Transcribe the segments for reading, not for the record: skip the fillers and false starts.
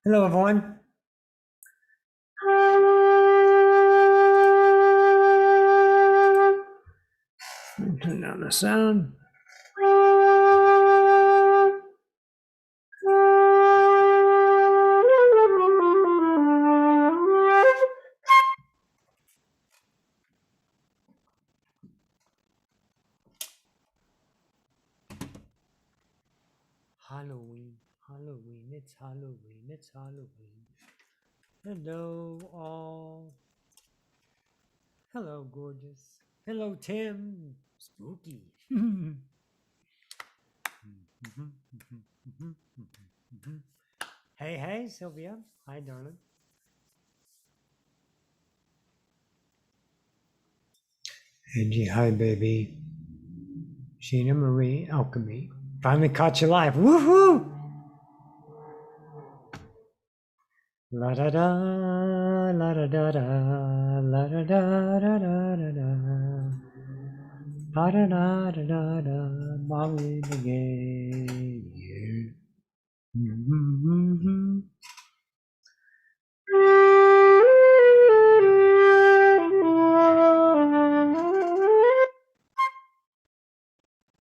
Hello, everyone. Turn down the sound. Halloween, Halloween, it's Halloween, it's Halloween. Hello, all. Hello, gorgeous. Hello, Tim. Spooky. Hey, hey, Sylvia. Hi, darling. Angie, hi, baby. Sheena Marie, Alchemy. Finally caught you live. Woohoo! La da da, la da da da, la da da da da da da. Da da da da da da, Molly again. Yeah.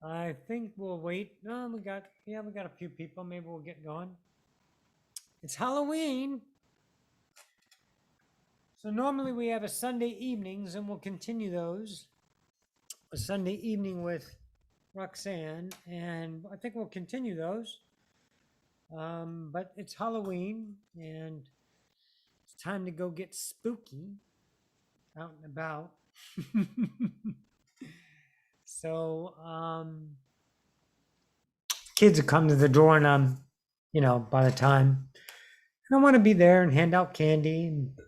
I think we'll wait. No, we got a few people. Maybe we'll get going. It's Halloween. So normally we have a Sunday evenings, and we'll continue those. A Sunday evening with Roxanne, and I think we'll continue those. But it's Halloween, and it's time to go get spooky out and about. So kids will come to the door, and by the time I want to be there and hand out candy and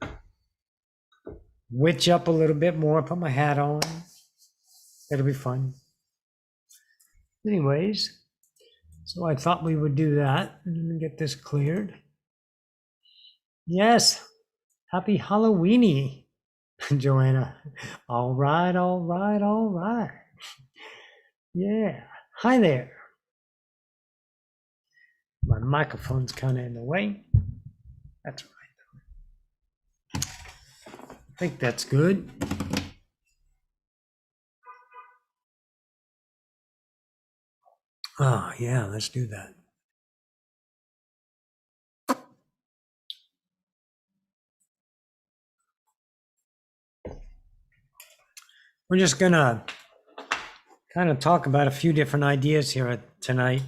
witch up a little bit more, put my hat on. It'll be fun. Anyways, so I thought we would do that. Let me get this cleared. Yes, happy Halloweeny, Joanna. All right, all right, all right. Yeah, hi there. My microphone's kind of in the way. That's right. I think that's good. Oh, yeah, let's do that. We're just going to kind of talk about a few different ideas here tonight,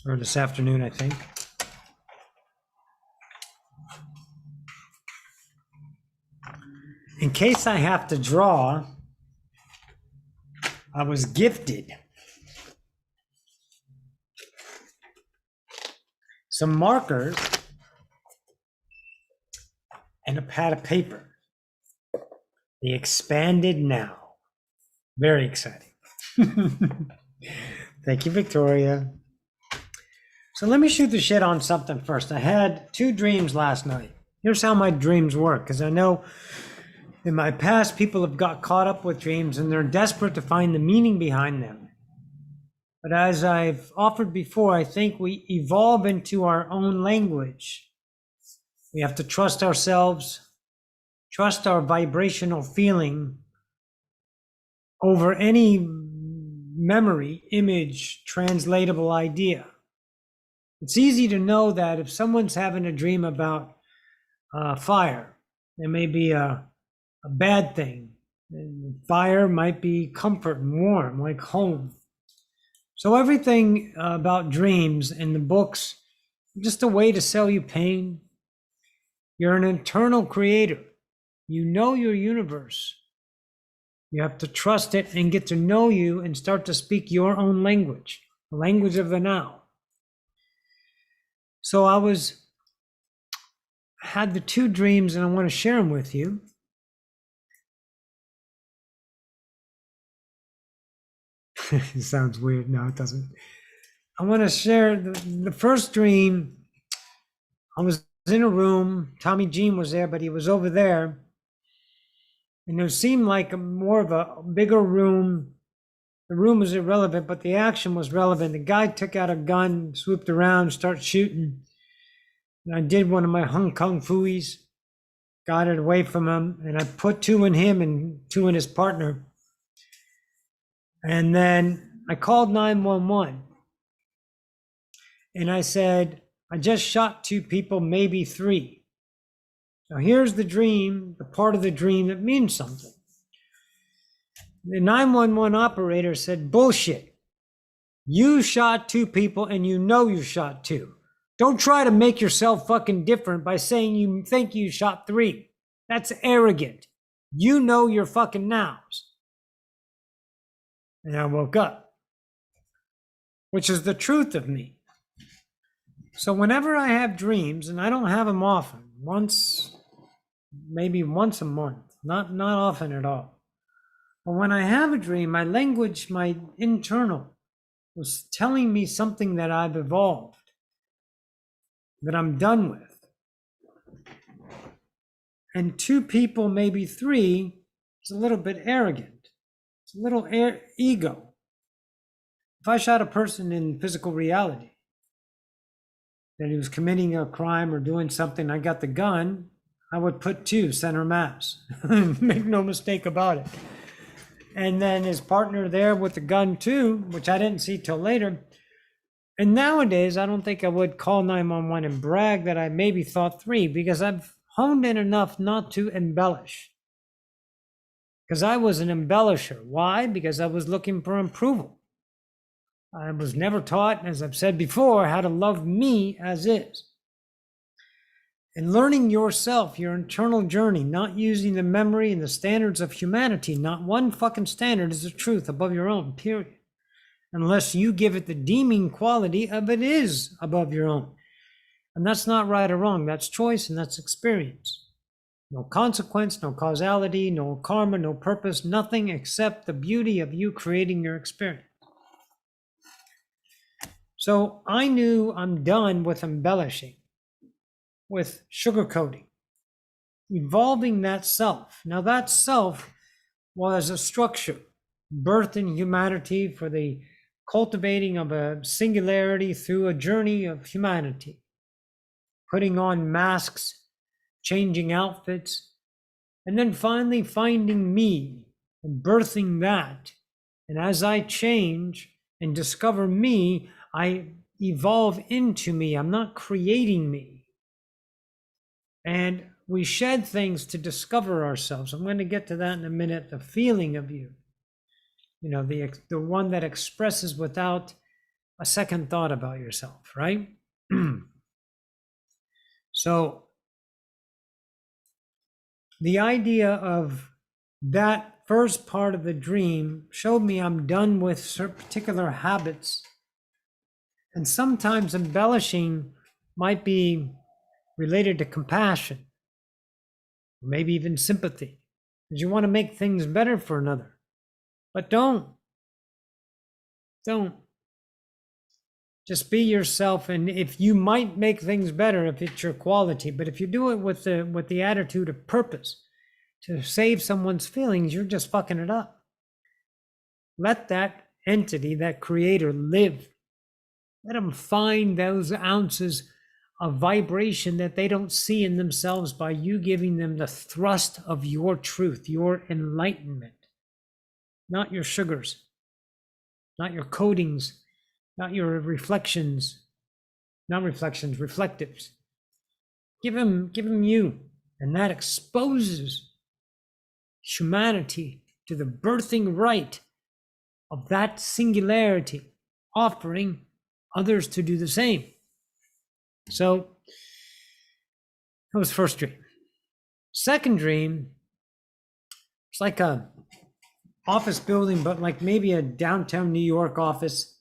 or this afternoon, I think. In case I have to draw, I was gifted some markers and a pad of paper. The expanded now. Very exciting. Thank you, Victoria. So let me shoot the shit on something first. I had 2 dreams last night. Here's how my dreams work, because I know in my past people have got caught up with dreams and they're desperate to find the meaning behind them. But as I've offered before, I think we evolve into our own language. We have to trust ourselves, trust our vibrational feeling over any memory, image, translatable idea. It's easy to know that if someone's having a dream about fire, there may be a bad thing. And fire might be comfort and warm, like home. So everything about dreams in the books, just a way to sell you pain. You're an internal creator. You know your universe. You have to trust it and get to know you and start to speak your own language, the language of the now. So I had the 2 dreams and I want to share them with you. It sounds weird. No, it doesn't. I want to share the first dream. I was in a room. Tommy Jean was there, but he was over there. And it seemed like more of a bigger room. The room was irrelevant, but the action was relevant. The guy took out a gun, swooped around, started shooting. And I did one of my kung fuis, got it away from him, and I put two in him and two in his partner. And then I called 911. And I said, I just shot two people, maybe three. Now here's the dream, the part of the dream that means something. The 911 operator said, bullshit. You shot two people and you know you shot two. Don't try to make yourself fucking different by saying you think you shot three. That's arrogant. You know your fucking nows. And I woke up, which is the truth of me. So whenever I have dreams, and I don't have them often, maybe once a month, not often at all. But when I have a dream, my language, my internal, was telling me something that I've evolved, that I'm done with. And two people, maybe three, is a little bit arrogant. It's a little ego. If I shot a person in physical reality, that he was committing a crime or doing something, I got the gun, I would put two center mass. Make no mistake about it. And then his partner there with the gun too, which I didn't see till later. And nowadays, I don't think I would call 911 and brag that I maybe thought three, because I've honed in enough not to embellish. Because I was an embellisher. Why? Because I was looking for approval. I was never taught, as I've said before, how to love me as is. And learning yourself, your internal journey, not using the memory and the standards of humanity. Not one fucking standard is the truth above your own, period. Unless you give it the deeming quality of it is above your own. And that's not right or wrong. That's choice and that's experience. No consequence, no causality, no karma, no purpose, nothing except the beauty of you creating your experience. So I knew I'm done with embellishing, with sugarcoating, evolving that self. Now that self was a structure, birthed in humanity for the cultivating of a singularity through a journey of humanity, putting on masks, changing outfits, and then finally finding me and birthing that. And as I change and discover me, I evolve into me. I'm not creating me. And we shed things to discover ourselves. I'm going to get to that in a minute, the feeling of you. You know, the one that expresses without a second thought about yourself, right? So the idea of that first part of the dream showed me I'm done with certain particular habits. And sometimes embellishing might be related to compassion, maybe even sympathy, because you want to make things better for another. But don't. Just be yourself, and if you might make things better if it's your quality, but if you do it with the attitude of purpose to save someone's feelings, you're just fucking it up. Let that entity, that creator, live. Let them find those ounces of vibration that they don't see in themselves by you giving them the thrust of your truth, your enlightenment, not your sugars, not your coatings, not your reflections, reflectives. Give them you, and that exposes humanity to the birthing right of that singularity, offering others to do the same. So that was first dream. Second dream, it's like a office building, but like maybe a downtown New York office,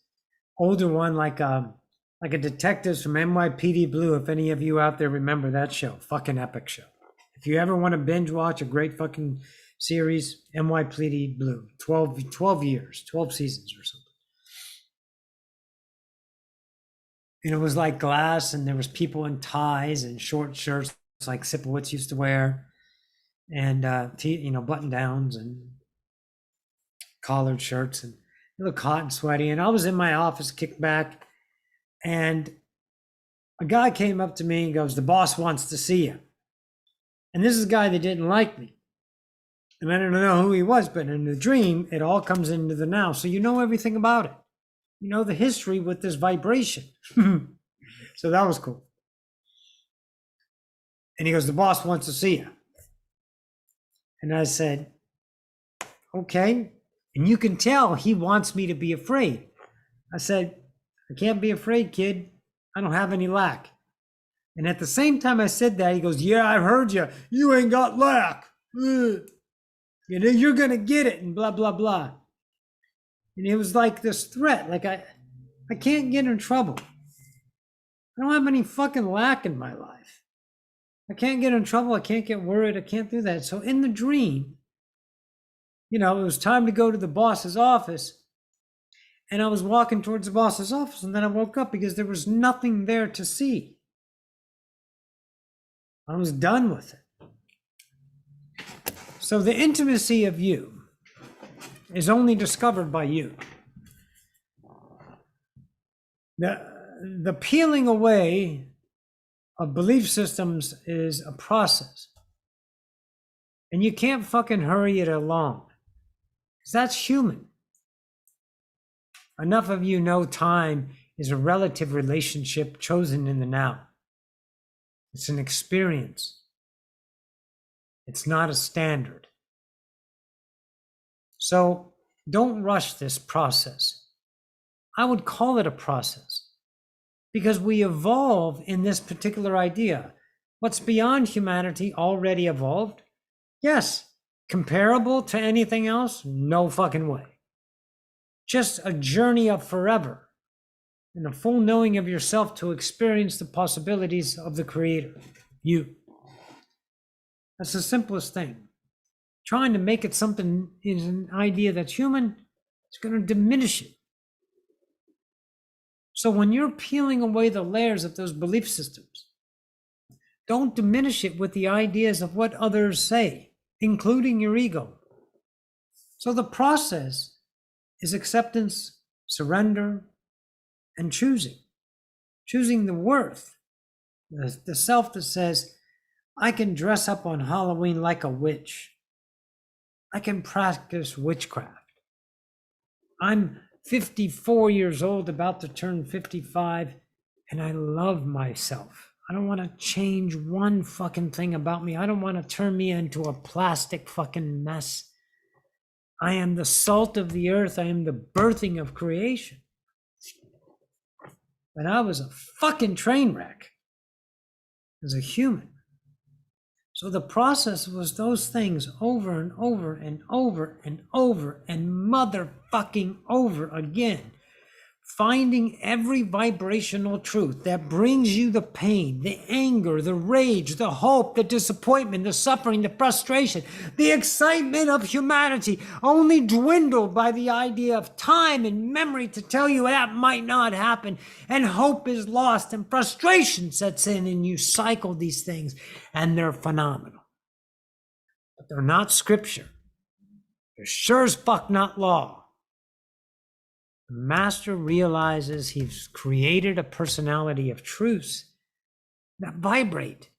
older one, like a Detectives from NYPD Blue. If any of you out there remember that show, fucking epic show. If you ever want to binge watch a great fucking series, NYPD Blue, 12 years, 12 seasons or something. And it was like glass, and there was people in ties and short shirts like Sipowicz used to wear, and button downs and collared shirts, and You look hot and sweaty. And I was in my office, kicked back, and a guy came up to me and goes, "The boss wants to see you." And this is a guy that didn't like me. And I don't know who he was, but in the dream, it all comes into the now. So you know everything about it. You know the history with this vibration. So that was cool. And he goes, "The boss wants to see you." And I said, "Okay." And you can tell he wants me to be afraid. I said, "I can't be afraid, kid. I don't have any lack." And at the same time I said that, he goes, "Yeah, I've heard you. You ain't got lack. Ugh. You know, you're going to get it," and blah, blah, blah. And it was like this threat. Like I can't get in trouble. I don't have any fucking lack in my life. I can't get in trouble. I can't get worried. I can't do that. So in the dream, you know, it was time to go to the boss's office. And I was walking towards the boss's office, and then I woke up because there was nothing there to see. I was done with it. So the intimacy of you is only discovered by you. The peeling away of belief systems is a process. And you can't fucking hurry it along. Because that's human. Enough of you know time is a relative relationship chosen in the now. It's an experience. It's not a standard. So don't rush this process. I would call it a process because we evolve in this particular idea. What's beyond humanity already evolved? Yes. Comparable to anything else? No fucking way. Just a journey of forever and a full knowing of yourself to experience the possibilities of the Creator, you. That's the simplest thing. Trying to make it something is an idea that's human, it's going to diminish it. So when you're peeling away the layers of those belief systems, don't diminish it with the ideas of what others say, including your ego. So the process is acceptance, surrender, and choosing the worth, the self that says, I can dress up on Halloween like a witch. I can practice witchcraft. I'm 54 years old, about to turn 55, and I love myself. I don't want to change one fucking thing about me. I don't want to turn me into a plastic fucking mess. I am the salt of the earth. I am the birthing of creation. But I was a fucking train wreck as a human. So the process was those things over and over and over and over and motherfucking over again. Finding every vibrational truth that brings you the pain, the anger, the rage, the hope, the disappointment, the suffering, the frustration, the excitement of humanity only dwindled by the idea of time and memory to tell you that might not happen. And hope is lost and frustration sets in and you cycle these things and they're phenomenal. But they're not scripture. They're sure as fuck not law. The master realizes he's created a personality of truths that vibrate.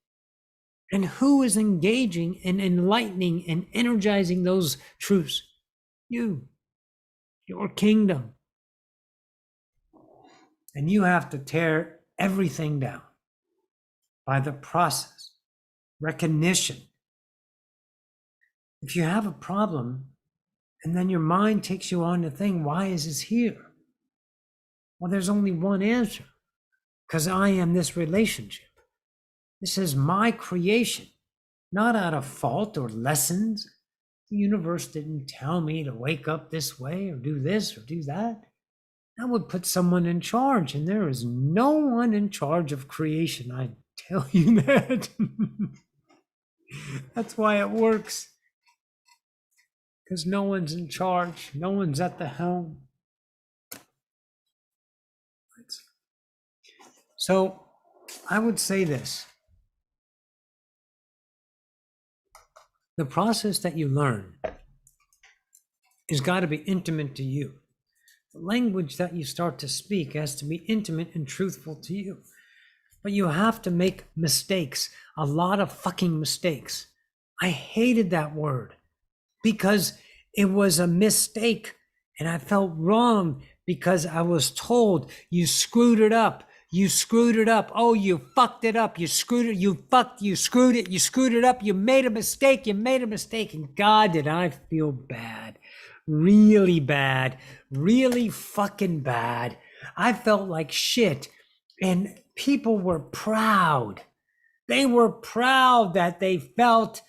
And who is engaging and enlightening and energizing those truths? You, your kingdom. And you have to tear everything down by the process, recognition. If you have a problem, and then your mind takes you on the thing, why is this here? Well, there's only one answer, because I am this relationship. This is my creation, not out of fault or lessons. The universe didn't tell me to wake up this way or do this or do that. That would put someone in charge, and there is no one in charge of creation, I tell you that. That's why it works. Because no one's in charge. No one's at the helm. So I would say this. The process that you learn has got to be intimate to you. The language that you start to speak has to be intimate and truthful to you. But you have to make mistakes, a lot of fucking mistakes. I hated that word because it was a mistake and I felt wrong because I was told you screwed it up. You screwed it up. Oh, you fucked it up. You screwed it. You screwed it. You screwed it up. You made a mistake. You made a mistake. And God, did I feel bad. Really bad. Really fucking bad. I felt like shit. And people were proud. They were proud that they felt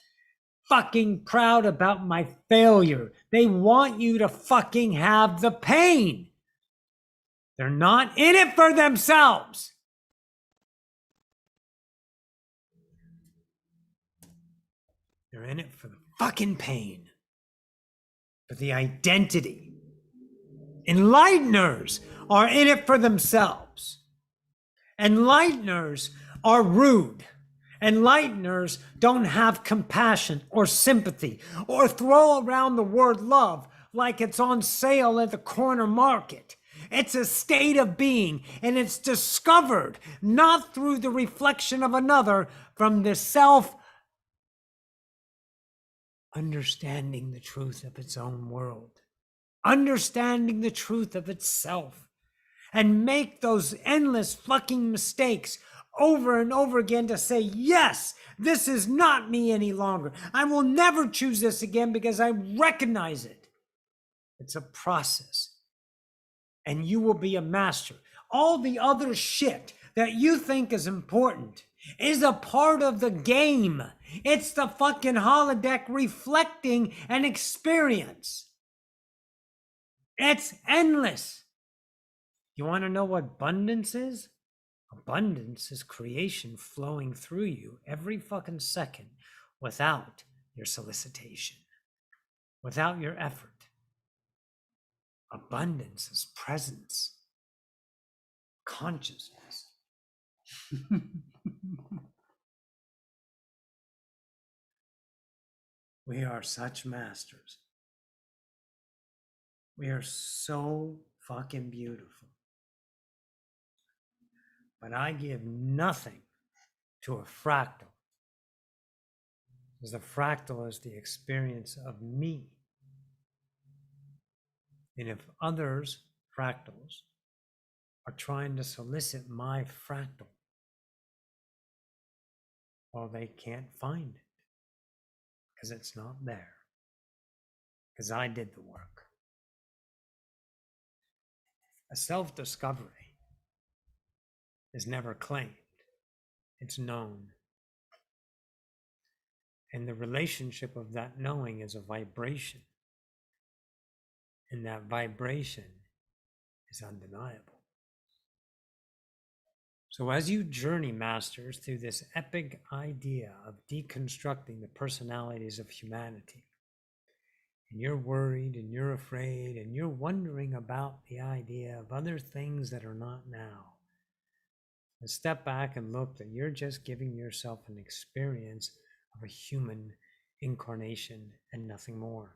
fucking proud about my failure. They want you to fucking have the pain. They're not in it for themselves. They're in it for the fucking pain, for the identity. Enlighteners are in it for themselves. Enlighteners are rude. Enlighteners don't have compassion or sympathy or throw around the word love like it's on sale at the corner market. It's a state of being, and it's discovered not through the reflection of another, from the self understanding the truth of its own world, understanding the truth of itself, and make those endless fucking mistakes over and over again to say, yes, this is not me any longer. I will never choose this again because I recognize it. It's a process. And you will be a master. All the other shit that you think is important is a part of the game. It's the fucking holodeck reflecting an experience. It's endless. You want to know what abundance is? Abundance is creation flowing through you every fucking second without your solicitation, without your effort. Abundance is presence, consciousness. We are such masters. We are so fucking beautiful. But I give nothing to a fractal, because the fractal is the experience of me. And if others, fractals, are trying to solicit my fractal, well, they can't find it because it's not there, because I did the work. A self-discovery is never claimed, it's known. And the relationship of that knowing is a vibration. And that vibration is undeniable. So as you journey, masters, through this epic idea of deconstructing the personalities of humanity, and you're worried and you're afraid and you're wondering about the idea of other things that are not now, and step back and look that you're just giving yourself an experience of a human incarnation and nothing more.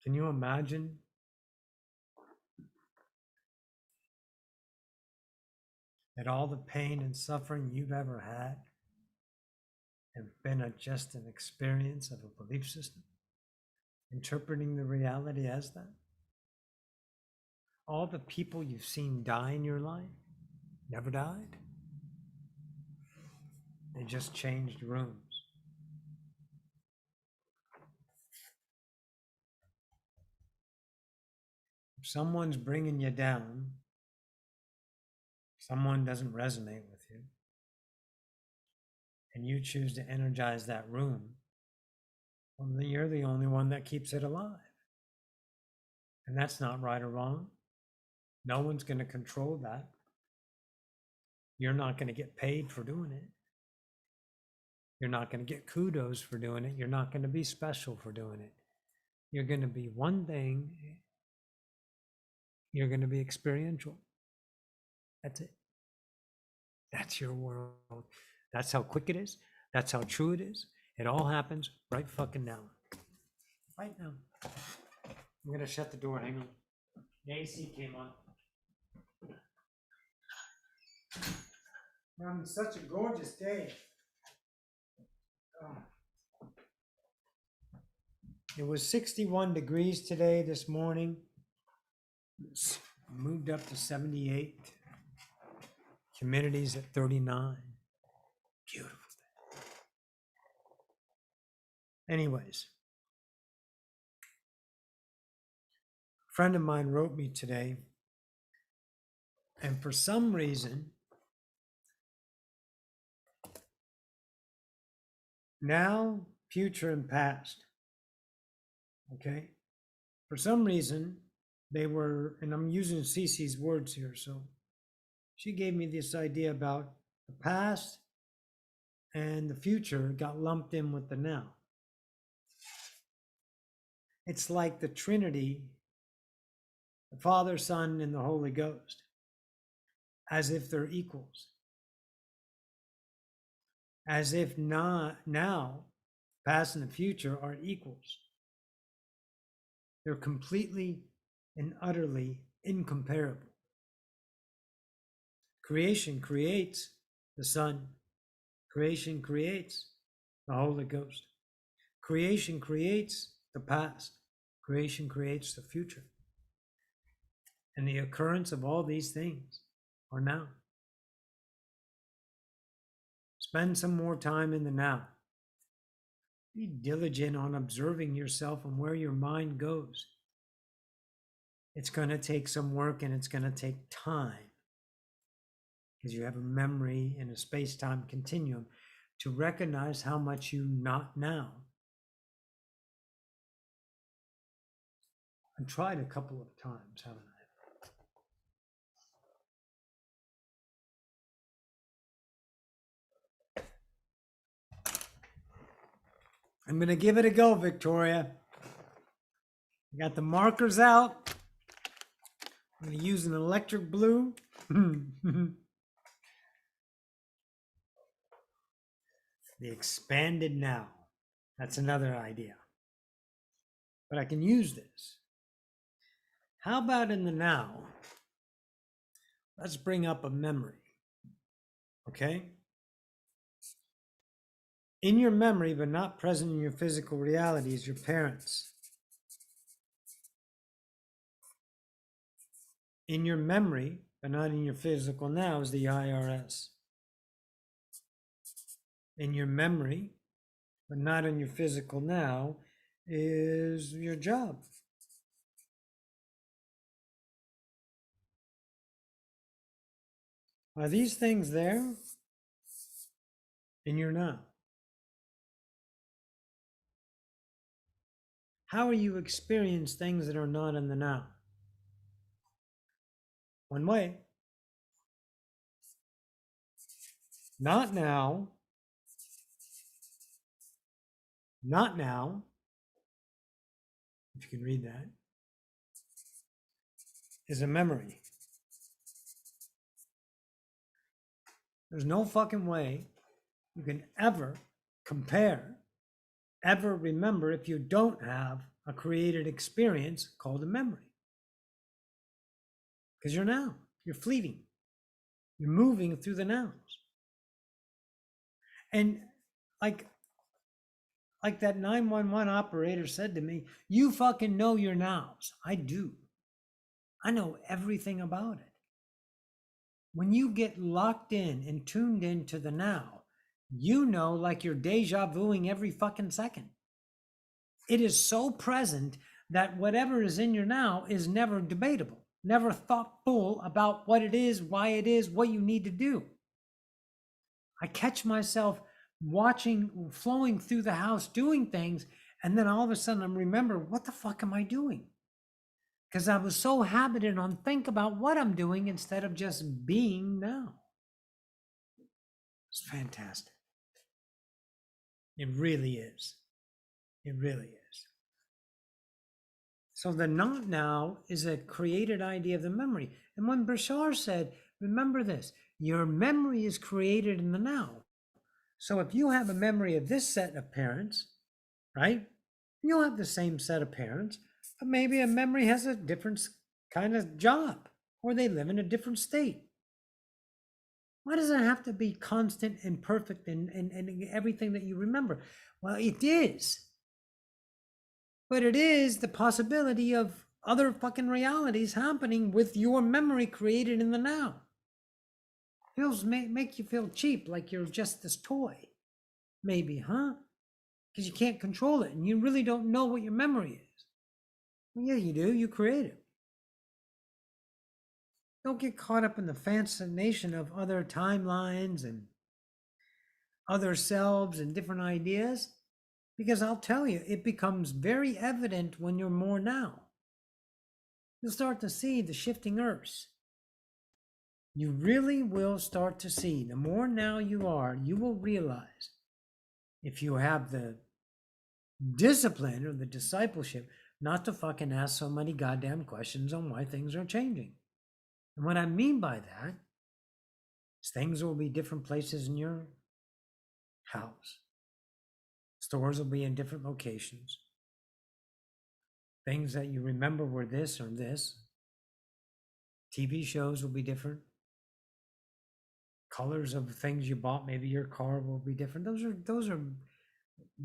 Can you imagine that all the pain and suffering you've ever had have been just an experience of a belief system, interpreting the reality as that? All the people you've seen die in your life never died. They just changed rooms. If someone's bringing you down, someone doesn't resonate with you, and you choose to energize that room, well, then you're the only one that keeps it alive. And that's not right or wrong. No one's going to control that. You're not going to get paid for doing it. You're not going to get kudos for doing it. You're not going to be special for doing it. You're going to be one thing. You're going to be experiential. That's it. That's your world. That's how quick it is. That's how true it is. It all happens right fucking now. Right now. I'm going to shut the door. Hang on. The AC came on. Such a gorgeous day. Oh. It was 61 degrees today, this morning. It's moved up to 78. Humidity's at 39. Beautiful day. Anyways, a friend of mine wrote me today, and for some reason, now, future, and past, okay? For some reason, they were, and I'm using Cece's words here, so she gave me this idea about the past and the future got lumped in with the now. It's like the Trinity, the Father, Son, and the Holy Ghost, as if they're equals. As if not now, past and the future are equals. They're completely and utterly incomparable. Creation creates the Son. Creation creates the Holy Ghost. Creation creates the past. Creation creates the future. And the occurrence of all these things are now. Spend some more time in the now. Be diligent on observing yourself and where your mind goes. It's going to take some work and it's going to take time because you have a memory and a space-time continuum to recognize how much you not now. I've tried a couple of times, haven't I? I'm going to give it a go, Victoria. I got the markers out. I'm going to use an electric blue. The expanded now. That's another idea. But I can use this. How about in the now? Let's bring up a memory. Okay? In your memory, but not present in your physical reality, is your parents. In your memory, but not in your physical now, is the IRS. In your memory, but not in your physical now, is your job. Are these things there in your now? How are you experience things that are not in the now? One way. Not now. Not now. If you can read that. Is a memory. There's no fucking way you can ever compare, ever remember if you don't have a created experience called a memory. Because you're now, you're fleeting, you're moving through the nows. And like that 911 operator said to me, you fucking know your nows. I do. I know everything about it. When you get locked in and tuned into the now, you know, like you're deja vuing every fucking second. It is so present that whatever is in your now is never debatable, never thoughtful about what it is, why it is, what you need to do. I catch myself watching, flowing through the house, doing things, and then all of a sudden I'm remember, what the fuck am I doing? Because I was so habited on think about what I'm doing instead of just being now. It's fantastic. It really is. It really is. So the not now is a created idea of the memory. And when Bashar said, remember this, your memory is created in the now. So if you have a memory of this set of parents, right? You'll have the same set of parents, But maybe a memory has a different kind of job, or they live in a different state. Why does it have to be constant and perfect and everything that you remember? Well, it is. But it is the possibility of other fucking realities happening with your memory created in the now. Feels make you feel cheap, like you're just this toy. Maybe, huh? Because you can't control it and you really don't know what your memory is. Well, yeah, you do. You create it. Don't get caught up in the fascination of other timelines and other selves and different ideas, because I'll tell you, it becomes very evident when you're more now. You'll start to see the shifting earths. You really will start to see, the more now you are, you will realize, if you have the discipline or the discipleship, not to fucking ask so many goddamn questions on why things are changing. And what I mean by that is things will be different places in your house. Stores will be in different locations. Things that you remember were this or this. TV shows will be different. Colors of things you bought, maybe your car will be different. Those are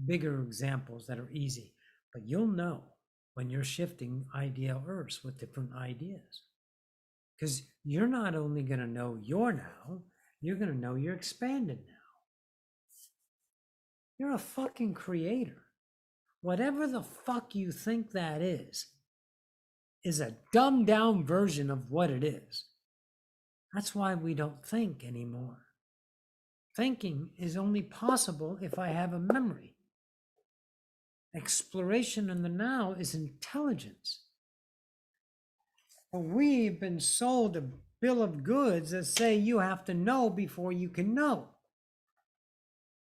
bigger examples that are easy. But you'll know when you're shifting ideal earths with different ideas. Because you're not only going to know your now, you're going to know you're expanded now. You're a fucking creator. Whatever the fuck you think that is a dumbed down version of what it is. That's why we don't think anymore. Thinking is only possible if I have a memory. Exploration in the now is intelligence. But we've been sold a bill of goods that say you have to know before you can know.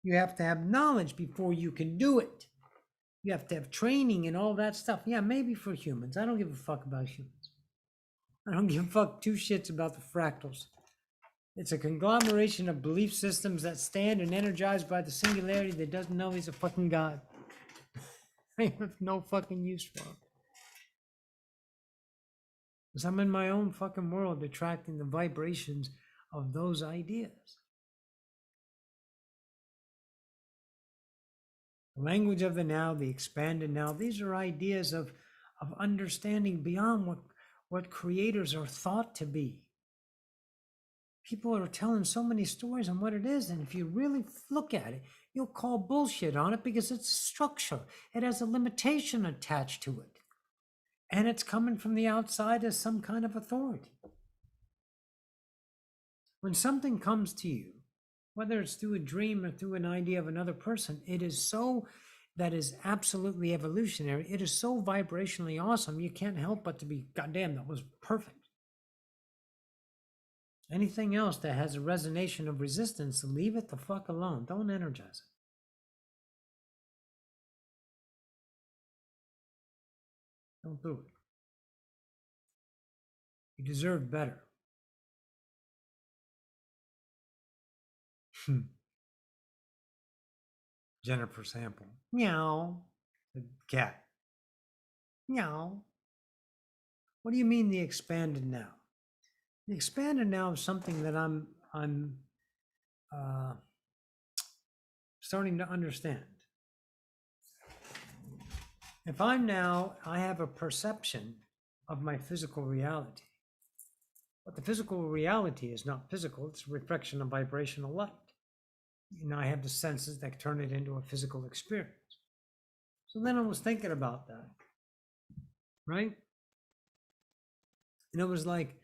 You have to have knowledge before you can do it. You have to have training and all that stuff. Yeah, maybe for humans. I don't give a fuck about humans. I don't give a fuck two shits about the fractals. It's a conglomeration of belief systems that stand and energized by the singularity that doesn't know he's a fucking god. I have no fucking use for him. Because I'm in my own fucking world attracting the vibrations of those ideas. The language of the now, the expanded now, these are ideas of understanding beyond what creators are thought to be. People are telling so many stories on what it is, and if you really look at it, you'll call bullshit on it because it's a structure. It has a limitation attached to it. And it's coming from the outside as some kind of authority. When something comes to you, whether it's through a dream or through an idea of another person, that is absolutely evolutionary. It is so vibrationally awesome, you can't help but to be, goddamn, that was perfect. Anything else that has a resonation of resistance, leave it the fuck alone. Don't energize it. Don't do it. You deserve better. Jennifer Sample. Meow. The cat. Meow. What do you mean the expanded now? The expanded now is something that I'm starting to understand. If I have a perception of my physical reality, but the physical reality is not physical, it's a reflection of vibrational light. And I have the senses that turn it into a physical experience. So then I was thinking about that, right? And it was like,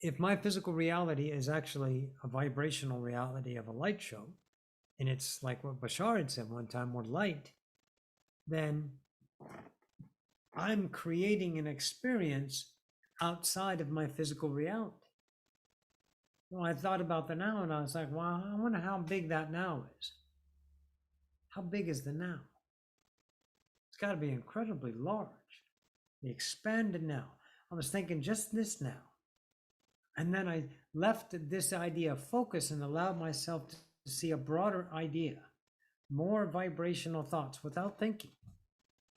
if my physical reality is actually a vibrational reality of a light show, and it's like what Bashar had said one time, more light, then I'm creating an experience outside of my physical reality. Well, I thought about the now and I was like, wow, I wonder how big that now is. How big is the now? It's got to be incredibly large. The expanded now. I was thinking just this now. And then I left this idea of focus and allowed myself to see a broader idea, more vibrational thoughts without thinking.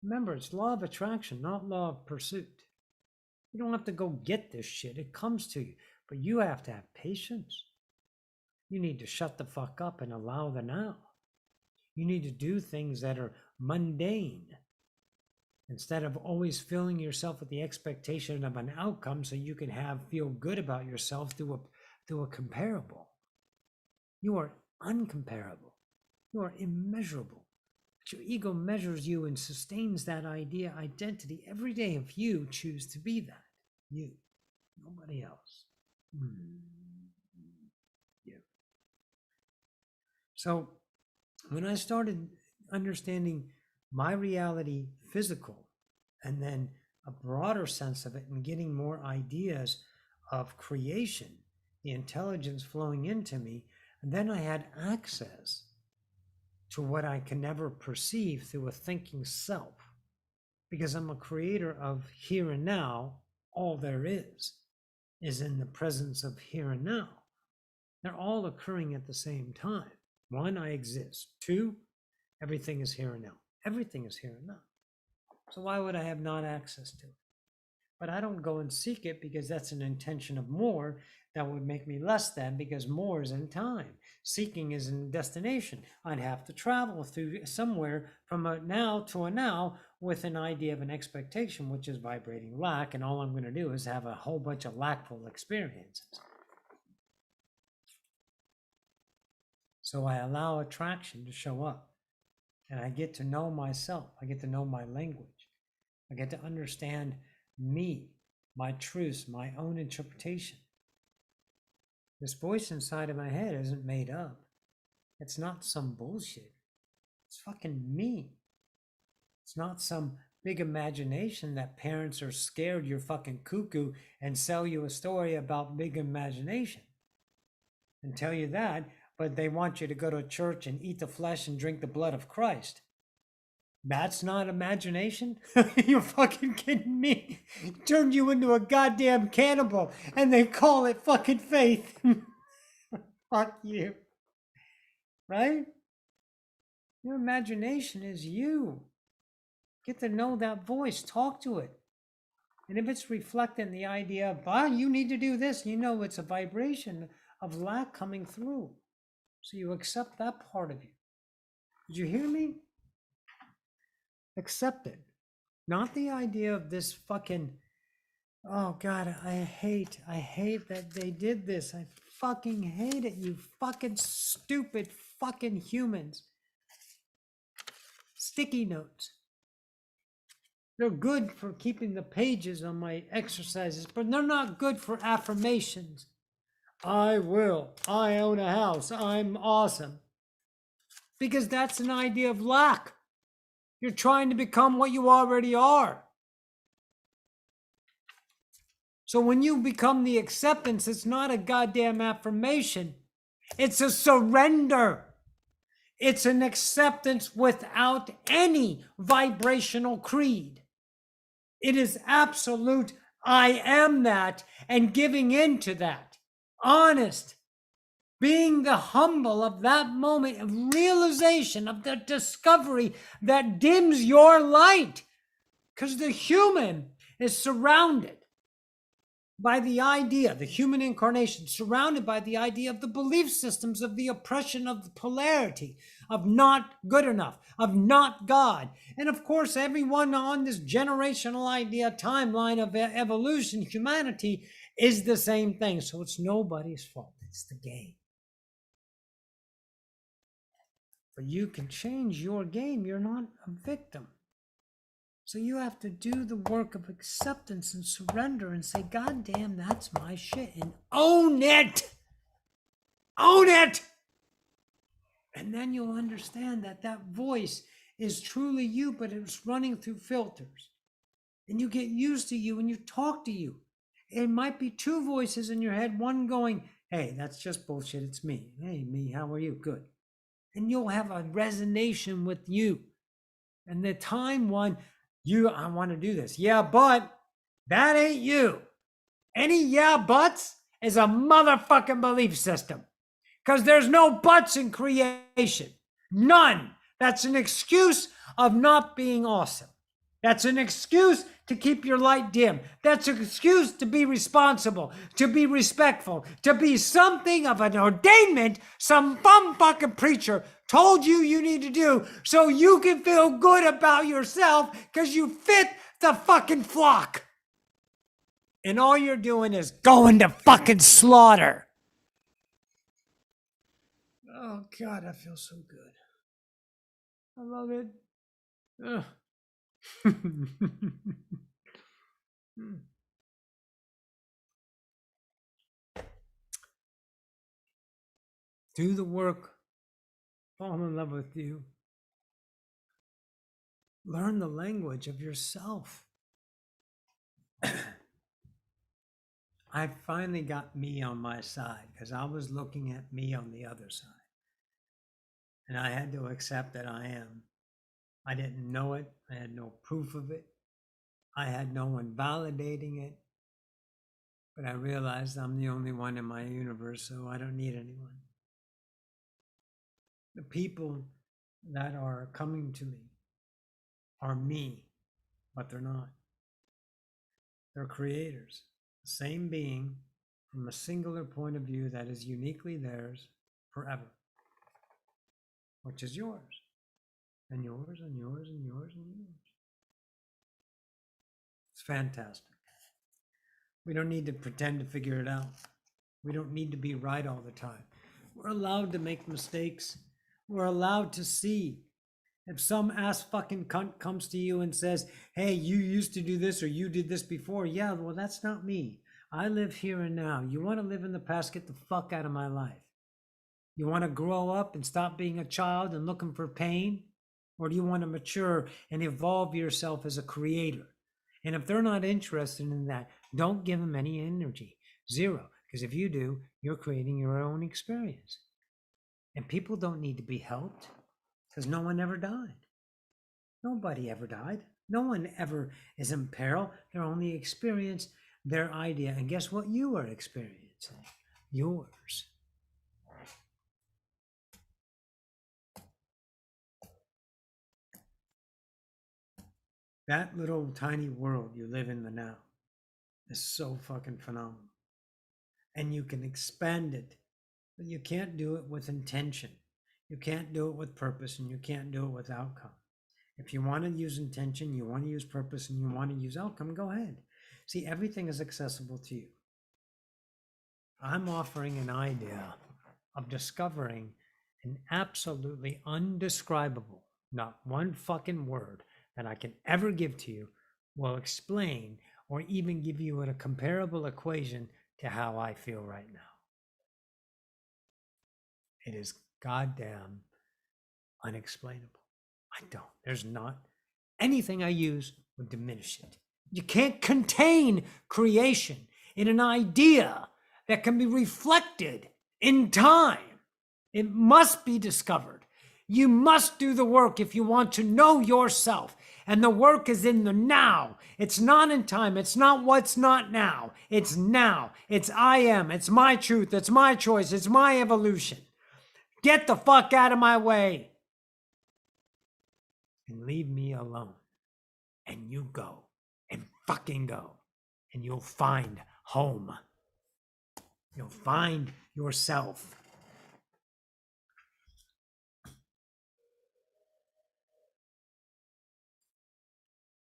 Remember, it's law of attraction, not law of pursuit. You don't have to go get this shit. It comes to you. But you have to have patience. You need to shut the fuck up and allow the now. You need to do things that are mundane instead of always filling yourself with the expectation of an outcome so you can feel good about yourself through a comparable. You are uncomparable. You are immeasurable. But your ego measures you and sustains that identity every day if you choose to be that. You, nobody else. You. So when I started understanding my reality physical and then a broader sense of it and getting more ideas of creation, the intelligence flowing into me, and then I had access to what I can never perceive through a thinking self, because I'm a creator of here and now. All there is in the presence of here and now. They're all occurring at the same time. One, I exist. Two, everything is here and now. Everything is here and now. So why would I have not access to it? But I don't go and seek it because that's an intention of more that would make me less than, because more is in time. Seeking is in destination. I'd have to travel through somewhere from a now to a now with an idea of an expectation, which is vibrating lack. And all I'm going to do is have a whole bunch of lackful experiences. So I allow attraction to show up. And I get to know myself. I get to know my language. I get to understand me, my truths, my own interpretation. This voice inside of my head isn't made up. It's not some bullshit. It's fucking me. It's not some big imagination that parents are scared you're fucking cuckoo and sell you a story about big imagination and tell you that, but they want you to go to church and eat the flesh and drink the blood of Christ. That's not imagination? You're fucking kidding me? Turned you into a goddamn cannibal and they call it fucking faith. Fuck you. Right? Your imagination is you. Get to know that voice. Talk to it. And if it's reflecting the idea of, you need to do this, you know it's a vibration of lack coming through. So you accept that part of you. Did you hear me? Accept it. Not the idea of this fucking, oh God, I hate that they did this. I fucking hate it, you fucking stupid fucking humans. Sticky notes. They're good for keeping the pages on my exercises, but they're not good for affirmations. I will. I own a house. I'm awesome. Because that's an idea of lack. You're trying to become what you already are. So when you become the acceptance, it's not a goddamn affirmation. It's a surrender. It's an acceptance without any vibrational creed. It is absolute, I am that, and giving into that. Honest. Being the humble of that moment of realization, of the discovery that dims your light. Because the human is surrounded by the idea, the human incarnation, surrounded by the idea of the belief systems of the oppression of the polarity, of not good enough, of not God. And of course, everyone on this generational idea timeline of evolution, humanity, is the same thing. So it's nobody's fault. It's the game. But you can change your game. You're not a victim. So you have to do the work of acceptance and surrender and say, God damn, that's my shit. And own it. Own it. And then you'll understand that that voice is truly you, but it's running through filters. And you get used to you and you talk to you. It might be two voices in your head, one going, hey, that's just bullshit. It's me. Hey, me, how are you? Good. And you'll have a resonation with you. And the time one, I want to do this. Yeah, but that ain't you. Any yeah, buts is a motherfucking belief system. Because there's no buts in creation. None. That's an excuse of not being awesome. That's an excuse to keep your light dim. That's an excuse to be responsible, to be respectful, to be something of an ordainment some bum fucking preacher told you need to do so you can feel good about yourself because you fit the fucking flock. And all you're doing is going to fucking slaughter. Oh, God, I feel so good. I love it. Do the work. Fall in love with you. Learn the language of yourself. I finally got me on my side because I was looking at me on the other side. And I had to accept that I am. I didn't know it. I had no proof of it. I had no one validating it. But I realized I'm the only one in my universe, so I don't need anyone. The people that are coming to me are me, but they're not. They're creators, the same being from a singular point of view that is uniquely theirs forever, which is yours, and yours, and yours, and yours, and yours. It's fantastic. We don't need to pretend to figure it out. We don't need to be right all the time. We're allowed to make mistakes. We're allowed to see. If some ass fucking cunt comes to you and says, hey, you used to do this or you did this before, yeah, well, that's not me. I live here and now. You want to live in the past, get the fuck out of my life. You want to grow up and stop being a child and looking for pain? Or do you want to mature and evolve yourself as a creator? And if they're not interested in that, don't give them any energy. Zero. Because if you do, you're creating your own experience. And people don't need to be helped because no one ever died. Nobody ever died. No one ever is in peril. They only experience their idea. And guess what you are experiencing? Yours. That little tiny world you live in the now is so fucking phenomenal. And you can expand it, but you can't do it with intention. You can't do it with purpose, and you can't do it with outcome. If you want to use intention, you want to use purpose, and you want to use outcome, go ahead. See, everything is accessible to you. I'm offering an idea of discovering an absolutely undescribable, not one fucking word that I can ever give to you will explain or even give you a comparable equation to how I feel right now. It is goddamn unexplainable. I don't. There's not anything I use would diminish it. You can't contain creation in an idea that can be reflected in time. It must be discovered. You must do the work if you want to know yourself. And the work is in the now. It's not in time. It's not what's not now. It's now. It's I am. It's my truth. It's my choice. It's my evolution. Get the fuck out of my way and leave me alone. And you go and fucking go. And you'll find home. You'll find yourself.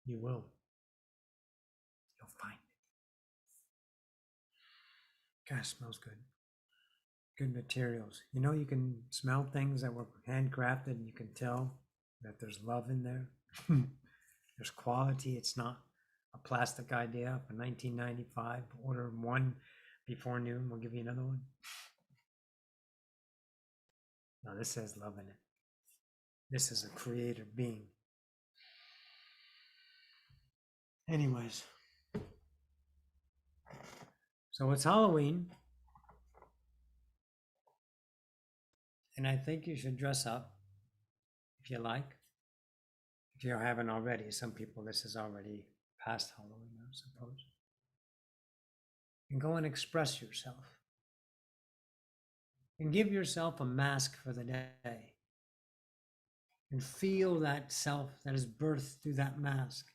You will. You'll find it. God, smells good. Good materials. You know, you can smell things that were handcrafted and you can tell that there's love in there. There's quality. It's not a plastic idea for 1995. Order one before noon. We'll give you another one. No, this has love in it. This is a creator being. Anyways. So it's Halloween. And I think you should dress up if you like. If you haven't already, some people, this is already past Halloween, I suppose. And go and express yourself. And give yourself a mask for the day. And feel that self that is birthed through that mask.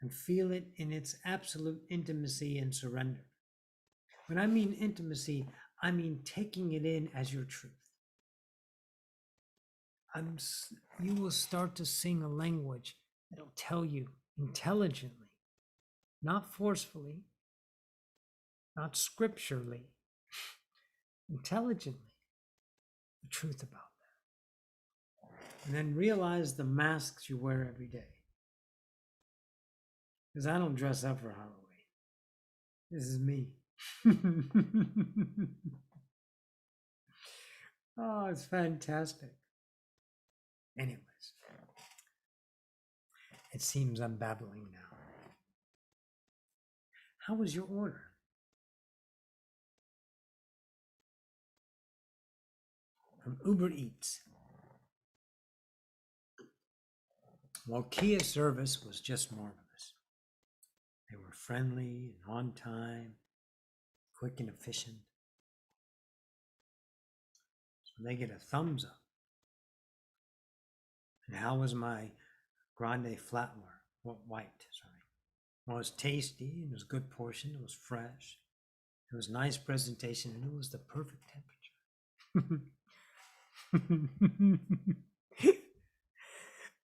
and feel it in its absolute intimacy and surrender. When I mean intimacy, I mean taking it in as your truth. You will start to sing a language that'll tell you intelligently, not forcefully, not scripturally, intelligently, the truth about that. And then realize the masks you wear every day. Because I don't dress up for Halloween. This is me. Oh, it's fantastic. Anyways, it seems I'm babbling now. How was your order? From Uber Eats. Well, Kia service was just marvelous. They were friendly and on time, quick and efficient. So they get a thumbs up. And how was my grande white? Well, it was tasty, it was good portion, it was fresh, it was nice presentation, and it was the perfect temperature.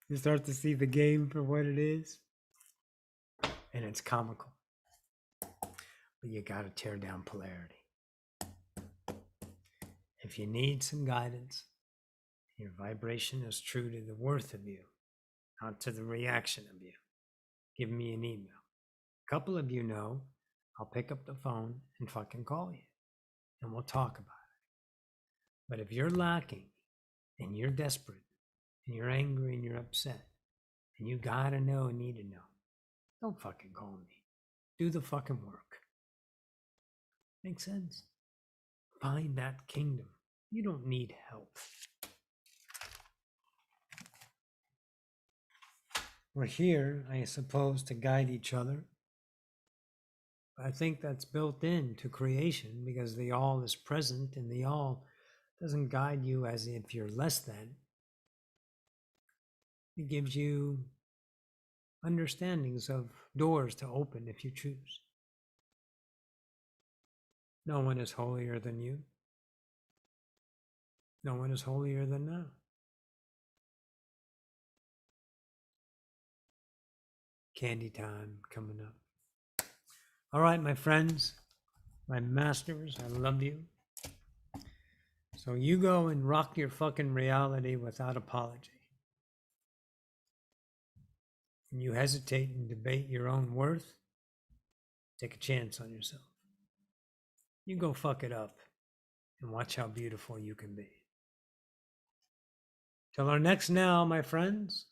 You start to see the game for what it is, and it's comical. But you got to tear down polarity. If you need some guidance, your vibration is true to the worth of you, not to the reaction of you, give me an email. A couple of you know I'll pick up the phone and fucking call you, and we'll talk about it. But if you're lacking, and you're desperate, and you're angry, and you're upset, and you gotta know and need to know, don't fucking call me. Do the fucking work. Makes sense? Find that kingdom. You don't need help. We're here, I suppose, to guide each other. I think that's built into creation because the all is present, and the all doesn't guide you as if you're less than. It gives you understandings of doors to open if you choose. No one is holier than you. No one is holier than thou. Candy time coming up. All right, my friends, my masters, I love you. So you go and rock your fucking reality without apology. And you hesitate and debate your own worth, take a chance on yourself. You go fuck it up and watch how beautiful you can be. Till our next now, my friends.